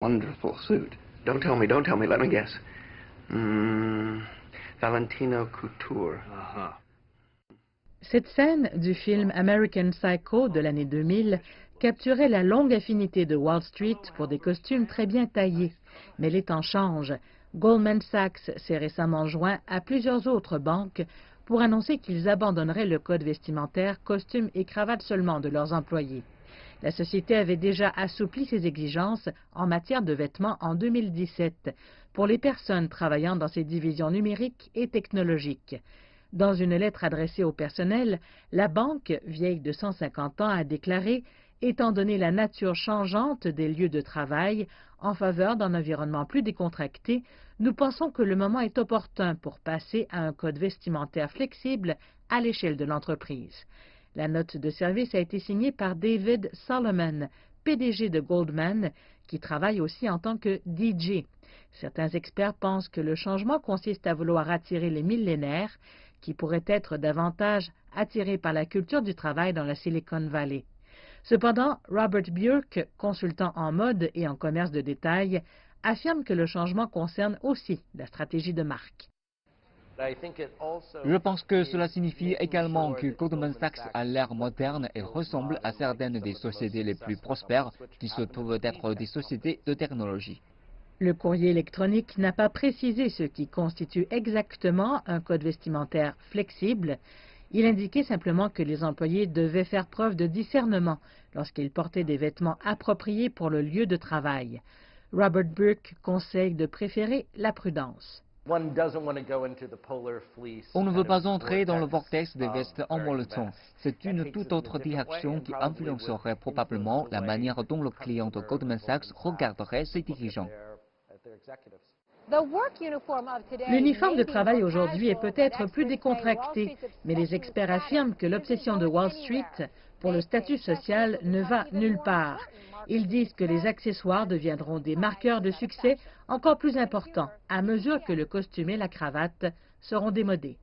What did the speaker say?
Wonderful suit. Don't tell me, let me guess. Valentino Couture. Cette scène du film American Psycho de l'année 2000 capturait la longue affinité de Wall Street pour des costumes très bien taillés. Mais les temps changent. Goldman Sachs s'est récemment joint à plusieurs autres banques pour annoncer qu'ils abandonneraient le code vestimentaire costume et cravate seulement de leurs employés. La société avait déjà assoupli ses exigences en matière de vêtements en 2017 pour les personnes travaillant dans ses divisions numériques et technologiques. Dans une lettre adressée au personnel, la banque, vieille de 150 ans, a déclaré « Étant donné la nature changeante des lieux de travail, en faveur d'un environnement plus décontracté, nous pensons que le moment est opportun pour passer à un code vestimentaire flexible à l'échelle de l'entreprise. » La note de service a été signée par David Solomon, PDG de Goldman, qui travaille aussi en tant que DJ. Certains experts pensent que le changement consiste à vouloir attirer les millénaires, qui pourraient être davantage attirés par la culture du travail dans la Silicon Valley. Cependant, Robert Burke, consultant en mode et en commerce de détail, affirme que le changement concerne aussi la stratégie de marque. Je pense que cela signifie également que Goldman Sachs a l'air moderne et ressemble à certaines des sociétés les plus prospères qui se trouvent être des sociétés de technologie. Le courrier électronique n'a pas précisé ce qui constitue exactement un code vestimentaire flexible. Il indiquait simplement que les employés devaient faire preuve de discernement lorsqu'ils portaient des vêtements appropriés pour le lieu de travail. Robert Burke conseille de préférer la prudence. On ne veut pas entrer dans le vortex des vestes en molleton. C'est une toute autre direction qui influencerait probablement la manière dont le client de Goldman Sachs regarderait ses dirigeants. L'uniforme de travail aujourd'hui est peut-être plus décontracté, mais les experts affirment que l'obsession de Wall Street pour le statut social ne va nulle part. Ils disent que les accessoires deviendront des marqueurs de succès encore plus importants à mesure que le costume et la cravate seront démodés.